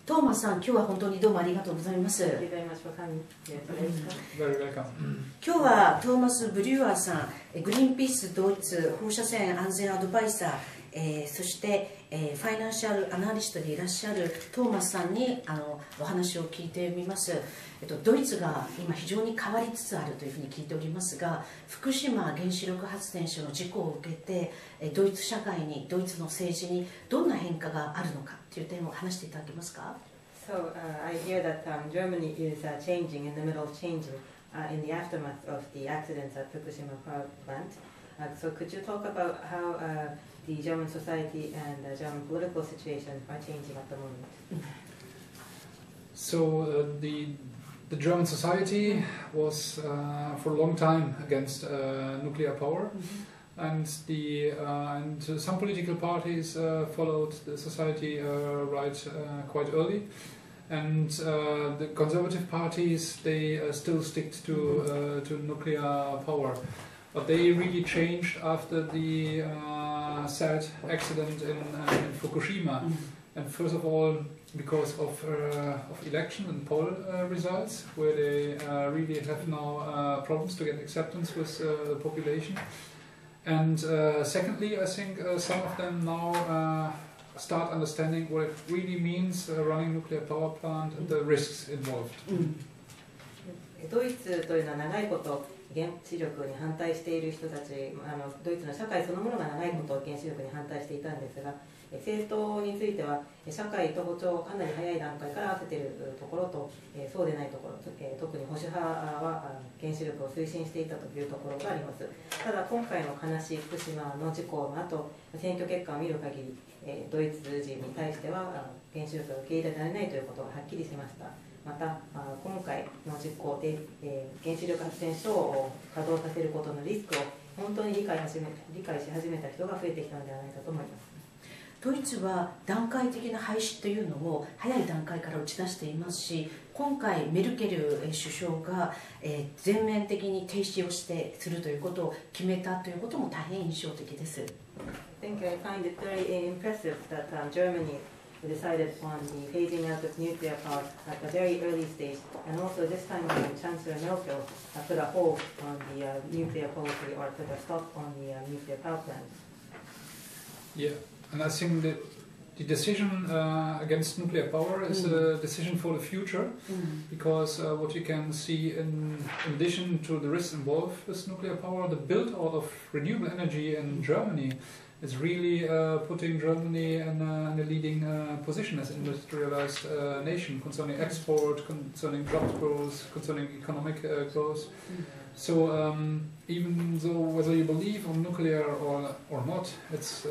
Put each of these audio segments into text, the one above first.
トーマスさん、今日は本当にどうもありがとうございます。Thank you very much for coming. Very welcome. 今日はトーマス・ブリュアーさん、グリーンピースドイツ放射線安全アドバイザー、そして、ファイナンシャルアナリストでいらっしゃるトーマスさんにお話を聞いてみます。ドイツが今非常に変わりつつあるというふうに聞いておりますが、福島原子力発電所の事故を受けてドイツ社会に、ドイツの政治にどんな変化があるのかという点を話していただけますか。So I hear that Germany is changing, in the middle of changing, in the aftermath of the accidents at Fukushima power plant. So could you talk about how the German society and the German political situation are changing at the moment? So the German society was for a long time against nuclear power, and some political parties followed the society quite early, and the conservative parties, they still stick to nuclear power, but they really changed after the sad accident in Fukushima, and first of all because of election and poll results, where they really have now problems to get acceptance with the population. And secondly, I think some of them now start understanding what it really means running a nuclear power plant and the risks involved. ドイツというのは長いこと原子力に反対している人たち、ドイツの社会そのものが長いこと原子力に反対していたんですが、政党については社会と歩調をかなり早い段階から合わせているところと、そうでないところ、特に保守派は原子力を推進していたというところがあります。ただ今回の悲しい福島の事故の後、選挙結果を見る限り、ドイツ人に対しては原子力が受け入れられないということがはっきりしました。また今回の事故で原子力発電所を稼働させることのリスクを本当に理解し始めた人が増えてきたのではないかと思います。ドイツは段階的な廃止というのを早い段階から打ち出していますし、今回メルケル首相が全面的に停止をするということを決めたということも大変印象的です。I think I find it very impressive that Germany decided on the phasing out of nuclear power at a very early stage, and also this time Chancellor Merkel put a hold on the nuclear policy, or put a stop on the nuclear power plants. Yeah, and I think that the decision against nuclear power is a decision for the future, because what you can see in addition to the risks involved with nuclear power, the build-out of renewable energy in Germany is really putting Germany in a leading position as an industrialized nation concerning export, concerning job growth, concerning economic growth. So even though whether you believe on nuclear or not, it is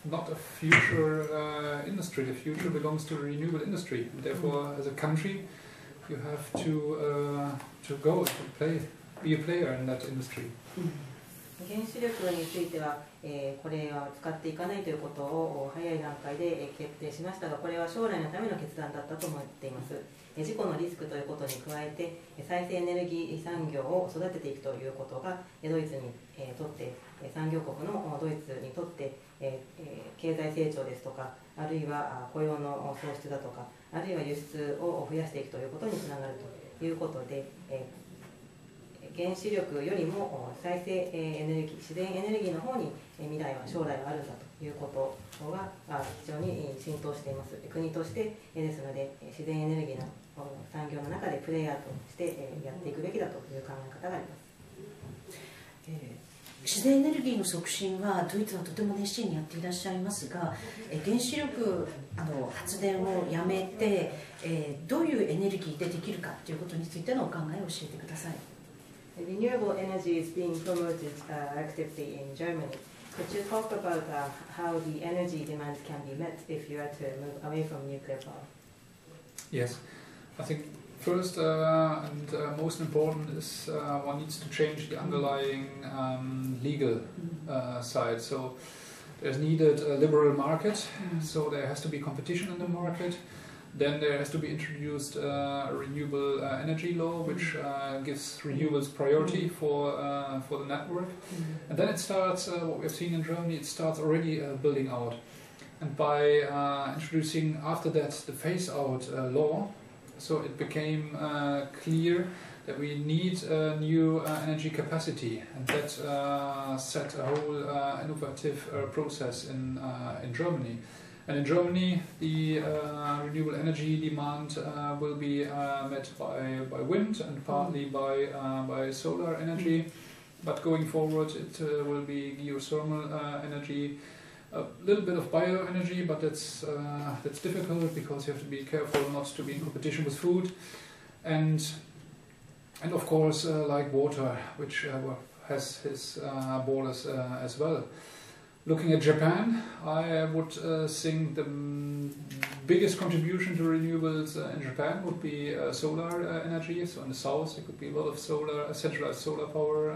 not a future industry. The future belongs to the renewable industry. And therefore, as a country, you have to go to be a player in that industry. 原子力については、これは使っていかないということを早い段階で決定しましたが、これは将来のための決断だったと思っています。事故のリスクということに加えて、再生エネルギー産業を育てていくということがドイツにとって、産業国のドイツにとって、経済成長ですとか、あるいは雇用の創出だとか、あるいは輸出を増やしていくということにつながるということで、原子力よりも再生エネルギー、自然エネルギーの方に将来はあるんだということが非常に浸透しています。国としてですので、自然エネルギーの産業の中でプレイヤーとしてやっていくべきだという考え方があります。自然エネルギーの促進はドイツはとても熱心にやっていらっしゃいますが、原子力発電をやめてどういうエネルギーでできるかということについてのお考えを教えてください。Renewable energy is being promoted actively in Germany. Could you talk about how the energy demands can be met if you are to move away from nuclear power? Yes, I think first and most important is one needs to change the underlying legal side. So there's needed a liberal market, so there has to be competition in the market. Then there has to be introduced a renewable energy law, which gives renewables priority for the network. And then it starts, what we've seen in Germany, it starts already building out. And by introducing after that the phase-out law, so it became clear that we need a new energy capacity, and that set a whole innovative process in Germany. And in Germany, the renewable energy demand will be met by wind and partly by solar energy. But going forward, it will be geothermal energy, a little bit of bioenergy, but that's difficult because you have to be careful not to be in competition with food, and of course like water, which has his borders as well. Looking at Japan, I would think the biggest contribution to renewables in Japan would be solar energy. So in the south, there could be a lot of centralized solar power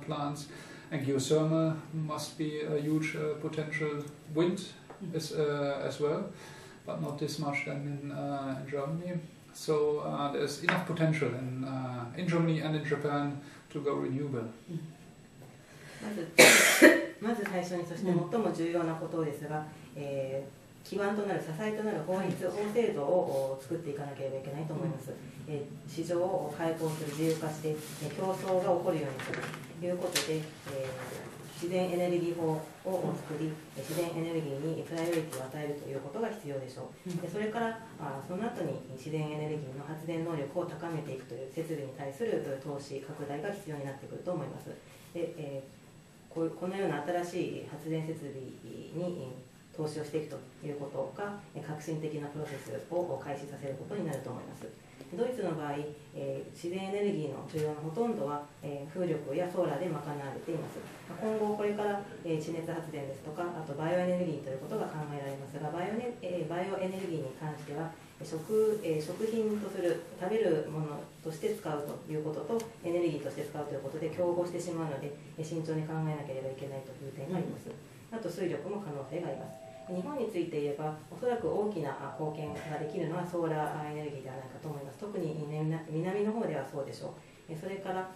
plants, and geothermal must be a huge potential. Wind is as well, but not this much than in Germany. So there's enough potential in Germany and in Japan to go renewable. まず最初に、そして最も重要なことですが、基盤となる支えとなる法律、法制度を作っていかなければいけないと思います。市場を開放する、自由化して競争が起こるようにするということで、自然エネルギー法を作り、自然エネルギーにプライオリティを与えるということが必要でしょう。それからその後に自然エネルギーの発電能力を高めていくという設備に対する投資拡大が必要になってくると思います。でこのような新しい発電設備に投資をしていくということが革新的なプロセスを開始させることになると思います。ドイツの場合、自然エネルギーの需要のほとんどは風力やソーラーで賄われています。今後これから地熱発電ですとか、あとバイオエネルギーということが考えられますが、バイオエネルギーに関しては食品とする、食べるものとして使うということとエネルギーとして使うということで競合してしまうので、慎重に考えなければいけないという点があります。あと水力も可能性があります。日本について言えば、おそらく大きな貢献ができるのはソーラーエネルギーではないかと思います。特に南の方ではそうでしょう。それから、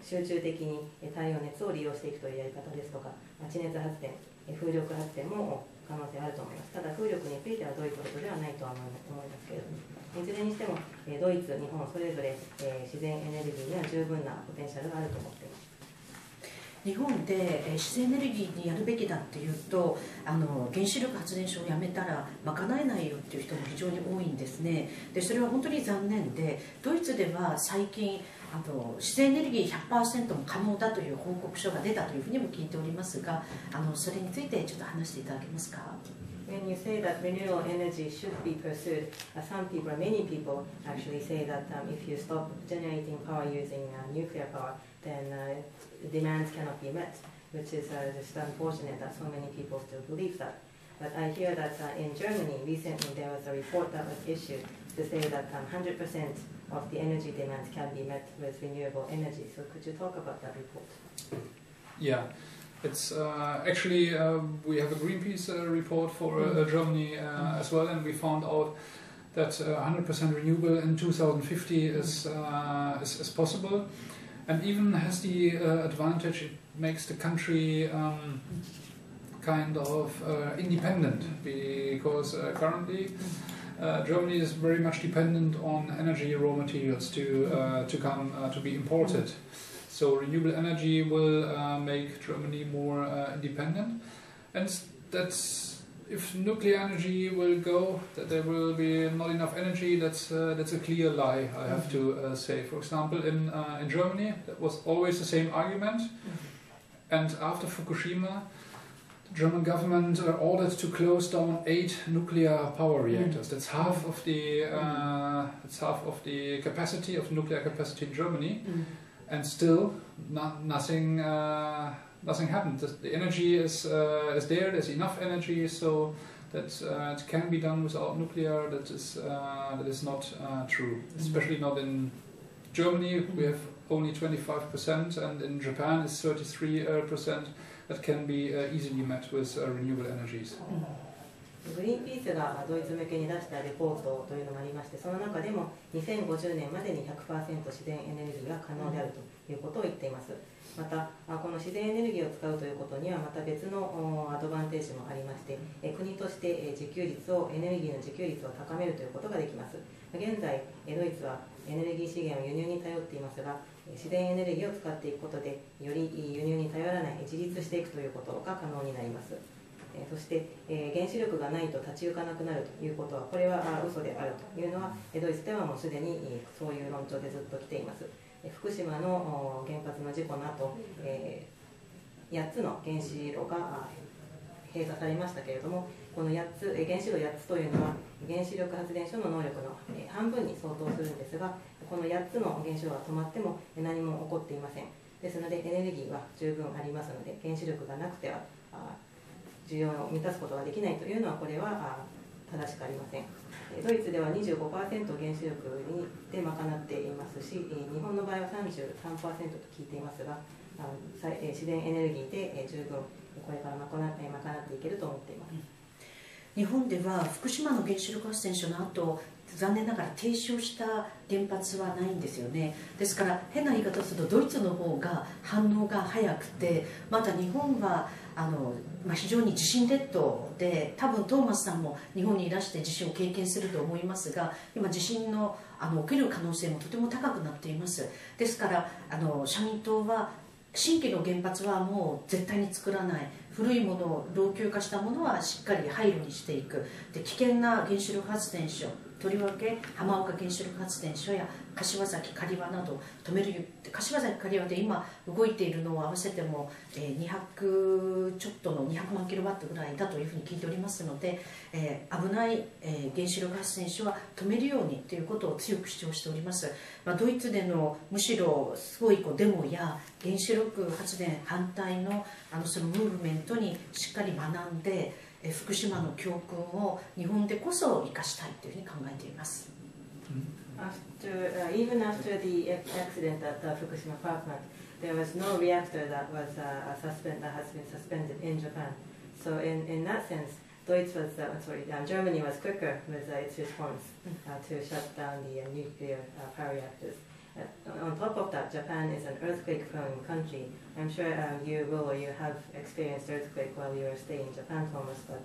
集中的に太陽熱を利用していくというやり方ですとか、地熱発電、風力発電も可能性あると思います。ただ風力についてはどういうことではないとは思いますけれども、いずれにしてもドイツ、日本それぞれ自然エネルギーには十分なポテンシャルがあると思っています。日本で自然エネルギーにやるべきだっていうと、原子力発電所をやめたら賄えないよっていう人も非常に多いんですね。でそれは本当に残念で、ドイツでは最近自然エネルギー 100% も可能だという報告書が出たというふうにも聞いておりますが、それについてちょっと話していただけますか。When you say that renewable energy should be pursued, many people actually say that if you stop generating power using nuclear power, then demands cannot be met, which is just unfortunate that so many people still believe that. But I hear that in Germany recently there was a report that was issued to say that 100% of the energy demands can be met with renewable energy. So could you talk about that report? Yeah. It's actually we have a Greenpeace report for Germany as well, and we found out that 100% renewable in 2050 is possible, and even has the advantage it makes the country kind of independent, because currently Germany is very much dependent on energy raw materials to be imported. So renewable energy will make Germany more independent, and that's if nuclear energy will go, that there will be not enough energy. That's a clear lie, I have to say. For example, in Germany, that was always the same argument, and after Fukushima, the German government ordered to close down 8 nuclear power reactors. That's half of the capacity of nuclear capacity in Germany. And still, nothing happened. The energy is there. There's enough energy, so that it can be done without nuclear. That is not true. Especially not in Germany. We have only 25%, and in Japan it's 33%. That can be easily met with renewable energies. グリーンピースがドイツ向けに出したレポートというのがありまして、その中でも2050年までに 100% 自然エネルギーが可能であるということを言っています。またこの自然エネルギーを使うということにはまた別のアドバンテージもありまして、国としてエネルギーの自給率を高めるということができます。現在ドイツはエネルギー資源を輸入に頼っていますが、自然エネルギーを使っていくことでより輸入に頼らない自立していくということが可能になります。そして原子力がないと立ち行かなくなるということは、これは嘘であるというのはドイツではもうすでにそういう論調でずっと来ています。福島の原発の事故の後、8つの原子炉が閉鎖されましたけれども、この原子炉8つというのは原子力発電所の能力の半分に相当するんですが、この8つの原子炉が止まっても何も起こっていません。ですのでエネルギーは十分ありますので、原子力がなくては需要を満たすことができないというのは、これは正しくありません。ドイツでは 25% 原子力で賄っていますし、日本の場合は 33% と聞いていますが、自然エネルギーで十分これから賄っていけると思っています。日本では福島の原子力発電所の後、残念ながら停止をした原発はないんですよね。ですから変な言い方をするとドイツの方が反応が早くて、また日本は非常に地震列島で、多分トーマスさんも日本にいらして地震を経験すると思いますが、今地震の起きる可能性もとても高くなっています。ですから社民党は新規の原発はもう絶対に作らない、古いものを老朽化したものはしっかり廃炉にしていく、で危険な原子力発電所、とりわけ浜岡原子力発電所や柏崎刈羽など止める。柏崎刈羽で今動いているのを合わせても200ちょっとの200万キロワットぐらいだというふうに聞いておりますので、危ない原子力発電所は止めるようにということを強く主張しております。ドイツでのむしろすごいデモや原子力発電反対のそのムーブメントにしっかり学んで、福島の教訓を日本でこそ生かしたいというふうに考えています。Even after the accident at the Fukushima power plant, there was no reactor that has been suspended in Japan. So in that sense, Germany was quicker with its response to shut down the nuclear power reactors. On top of that, Japan is an earthquake-prone country. I'm sure you have experienced earthquake while you were staying in Japan, Thomas, but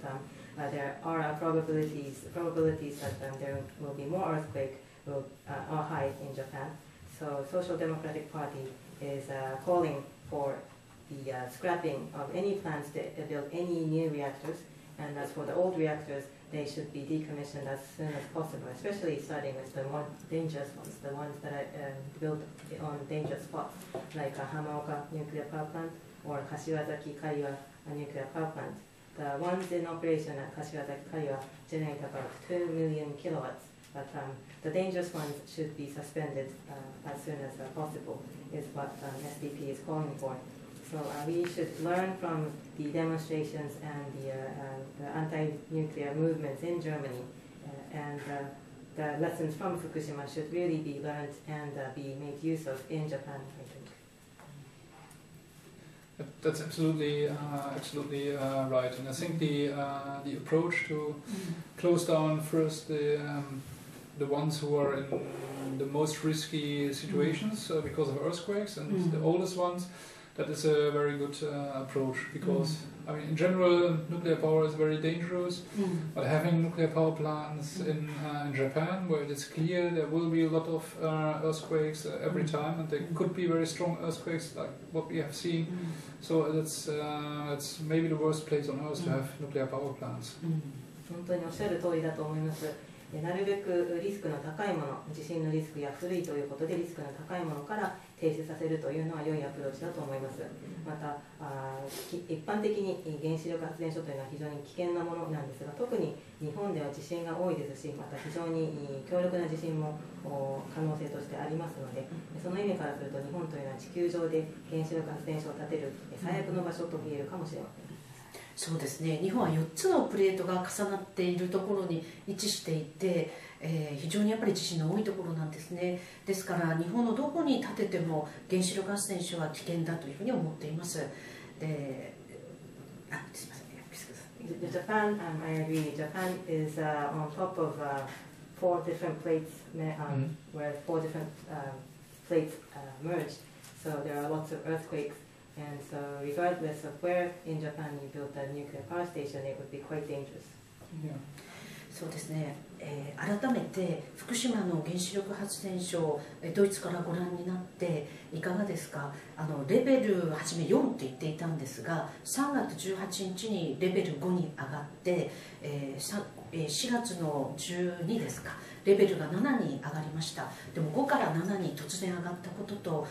there are probabilities that there will be more earthquake are high in Japan. So Social Democratic Party is calling for the scrapping of any plans to build any new reactors. And as for the old reactors, they should be decommissioned as soon as possible, especially starting with the more dangerous ones, the ones that are built on dangerous spots, like Hamaoka nuclear power plant or Kashiwazaki Kariwa nuclear power plant. The ones in operation at Kashiwazaki Kariwa generate about 2 million kilowatts, but the dangerous ones should be suspended as soon as possible, is what SDP is calling for. So we should learn from the demonstrations and the anti-nuclear movements in Germany, and the lessons from Fukushima should really be learned and be made use of in Japan, I think. That's absolutely right, and I think the approach to close down first the ones who are in the most risky situations because of earthquakes and the oldest ones. That is a very good approach, because I mean, in general, nuclear power is very dangerous. But having nuclear power plants in Japan, where it is clear there will be a lot of earthquakes every time, and there could be very strong earthquakes like what we have seen. So it's maybe the worst place on earth to have nuclear power plants. 本当におっしゃる通りだと思います。なるべくリスクの高いもの、地震のリスクや古いということでリスクの高いものから停止させるというのは良いアプローチだと思います。また一般的に原子力発電所というのは非常に危険なものなんですが、特に日本では地震が多いですし、また非常に強力な地震も可能性としてありますので、その意味からすると日本というのは地球上で原子力発電所を建てる最悪の場所と言えるかもしれません。そうですね、日本は4つのプレートが重なっているところに位置していて、非常にやっぱり地震の多いところなんですね。ですから日本のどこに建てても原子力発電所は危険だというふうに思っています。ですいません、Japan, I agree. Japan is on top of 4 different plates, where 4 different plates merged. So there are lots of earthquakes, and so regardless of where in Japan you built a nuclear power station, it would be quite dangerous. Yeah. そうですね、改めて福島の原子力発電所、ドイツからご覧になっていかがですか。レベルはじめ4と言っていたんですが、3月18日にレベル5に上がって、4月の12ですか、レベルが7に上がりました。でも5から7に突然上がったことと、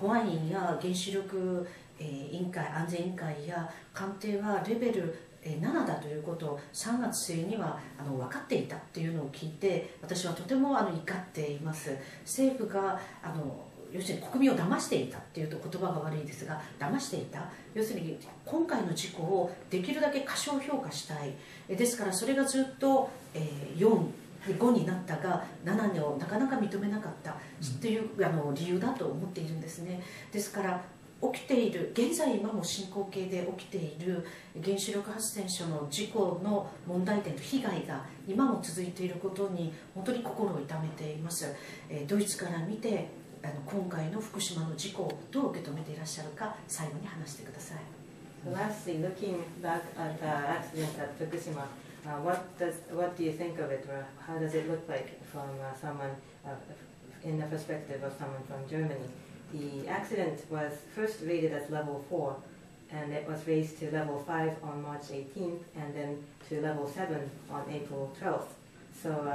保安院や原子力委員会、安全委員会や官邸はレベル7だということを3月末には分かっていたというのを聞いて、私はとても怒っています。政府が要するに国民を騙していたっていうと言葉が悪いですが、騙していた、要するに今回の事故をできるだけ過小評価したい。ですからそれがずっと4、5になったが7をなかなか認めなかったっていう理由だと思っているんですね。ですから起きている、現在今も進行形で起きている原子力発電所の事故の問題点と被害が今も続いていることに本当に心を痛めています。ドイツから見て今回の福島の事故をどう受け止めていらっしゃるか、最後に話してください。So lastly, looking back at the accident at Fukushima, what do you think of it, or how does it look like from someone in the perspective of someone from Germany? The accident was first rated as level 4, and it was raised to level 5 on March 18th, and then to level 7 on April 12th. So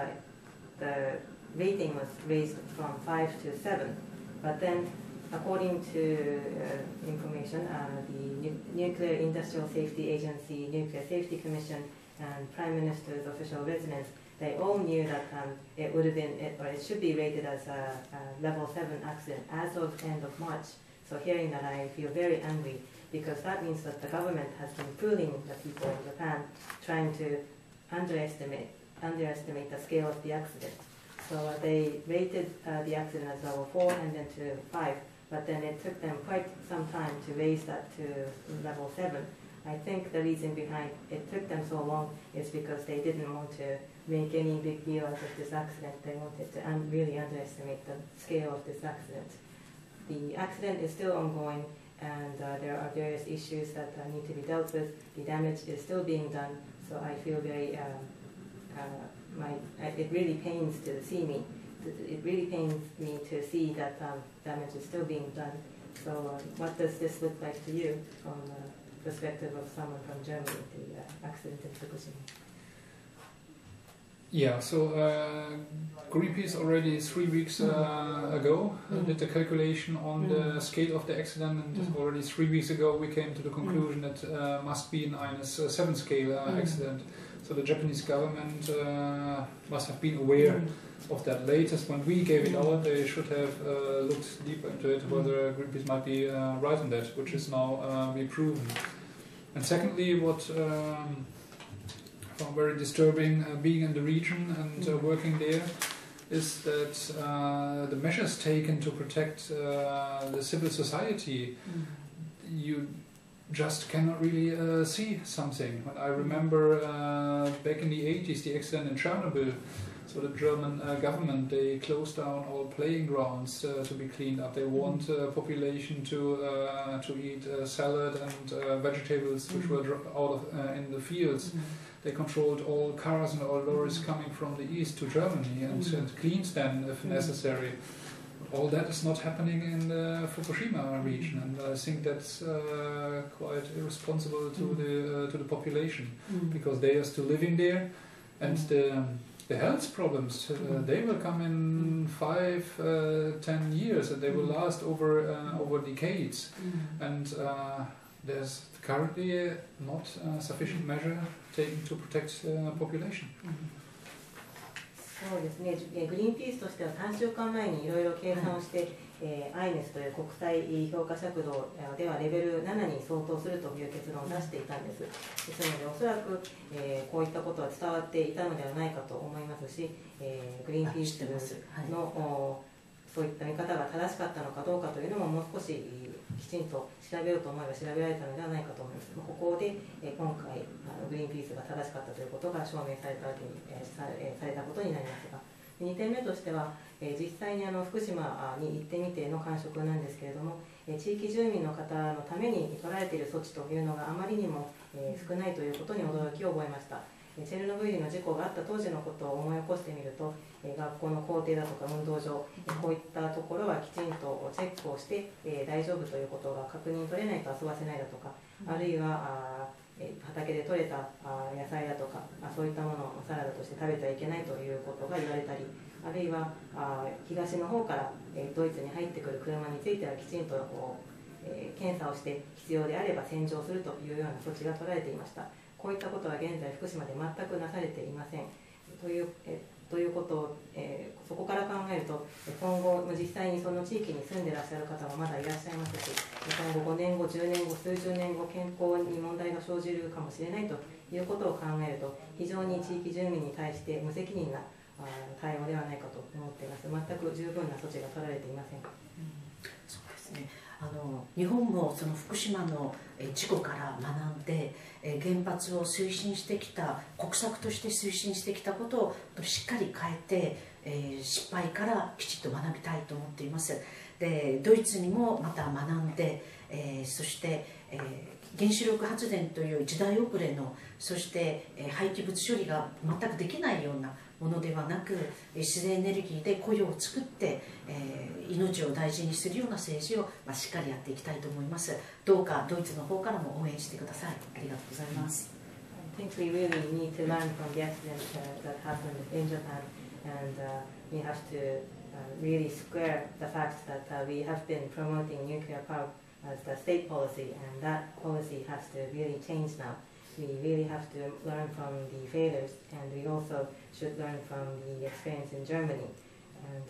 the rating was raised from 5 to 7. But then, according to information, the Nuclear Industrial Safety Agency, Nuclear Safety Commission, and Prime Minister's official residence, they all knew that it would have been, or it should be rated as a level 7 accident as of end of March. So hearing that, I feel very angry, because that means that the government has been fooling the people in Japan, trying to underestimate the scale of the accident. So they rated the accident as level 4 and then to 5, but then it took them quite some time to raise that to level 7. I think the reason behind it took them so long is because they didn't want to make any big deal out of this accident. They wanted to really underestimate the scale of this accident. The accident is still ongoing, and there are various issues that need to be dealt with. The damage is still being done, so I feel very, it really pains to see me. It really pains me to see that damage is still being done. So what does this look like to you from the perspective of someone from Germany, the accident in Fukushima? Yeah, so Greenpeace already 3 weeks ago did the calculation on the scale of the accident, and already 3 weeks ago we came to the conclusion that must be an -7 scale accident. So the Japanese government must have been aware of that. Latest when we gave it out, they should have looked deeper into it, whether Greenpeace might be right on that, which is now be proven. And secondly, what found very disturbing being in the region and working there is that the measures taken to protect the civil society, you just cannot really see something. When I remember back in the 80s, the accident in Chernobyl, so the German government, they closed down all playing grounds to be cleaned up. They want population to eat salad and vegetables which were out of in the fields. They controlled all cars and all lorries coming from the east to Germany and cleaned them if necessary. All that is not happening in the Fukushima region, and I think that's quite irresponsible to the population, because they are still living there, and the health problems they will come in 5-10 years, and they will last over decades, and there's currently not sufficient measure taken to protect population. そうですね、グリーンピースとしては3週間前にいろいろ計算をして、INES という国際評価尺度ではレベル7に相当するという結論を出していたんです。ですので、おそらく、こういったことは伝わっていたのではないかと思いますし、グリーンピースのそういった見方が正しかったのかどうかというのももう少しきちんと調べようと思えば調べられたのではないかと思います。ここで今回グリーンピースが正しかったということが証明されたわけにされたことになりますが、2点目としては実際に福島に行ってみての感触なんですけれども、地域住民の方のために取られている措置というのがあまりにも少ないということに驚きを覚えました。チェルノブイリの事故があった当時のことを思い起こしてみると、学校の校庭だとか運動場、こういったところはきちんとチェックをして、大丈夫ということが確認取れないと遊ばせないだとか、あるいは畑で採れた野菜だとか、そういったものをサラダとして食べてはいけないということが言われたり、あるいは東の方からドイツに入ってくる車についてはきちんと検査をして必要であれば洗浄するというような措置が取られていました。こういったことは現在福島で全くなされていません。ということを、そこから考えると今後実際にその地域に住んでいらっしゃる方もまだいらっしゃいますし、今後5年後10年後数十年後健康に問題が生じるかもしれないということを考えると、非常に地域住民に対して無責任な対応ではないかと思っています。全く十分な措置が取られていません。そうですね。日本もその福島の事故から学んで原発を推進してきた国策として推進してきたことをしっかり変えて失敗からきちっと学びたいと思っています。でドイツにもまた学んでそして原子力発電という時代遅れの、そして廃棄物処理が全くできないようなものではなく、自然エネルギーで雇用を作って命を大事にするような政治をしっかりやっていきたいと思います。どうかドイツの方からも応援してください。ありがとうございます。I think we really need to learn from the accident that happened in Japan, and we have to really square the fact that we have been promoting nuclear power as the state policy, and that policy has to really change now. We really have to learn from the failures, and we also should learn from the experience in Germany. And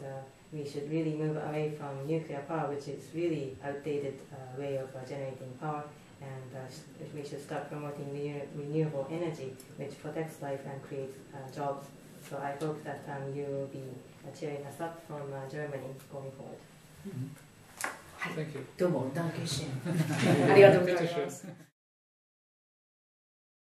we should really move away from nuclear power, which is really outdated way of generating power, and we should start promoting renewable energy, which protects life and creates jobs. So I hope that you will be cheering us up from Germany going forward. はい、 Thank you. どうも、団結支援ありがとうございます。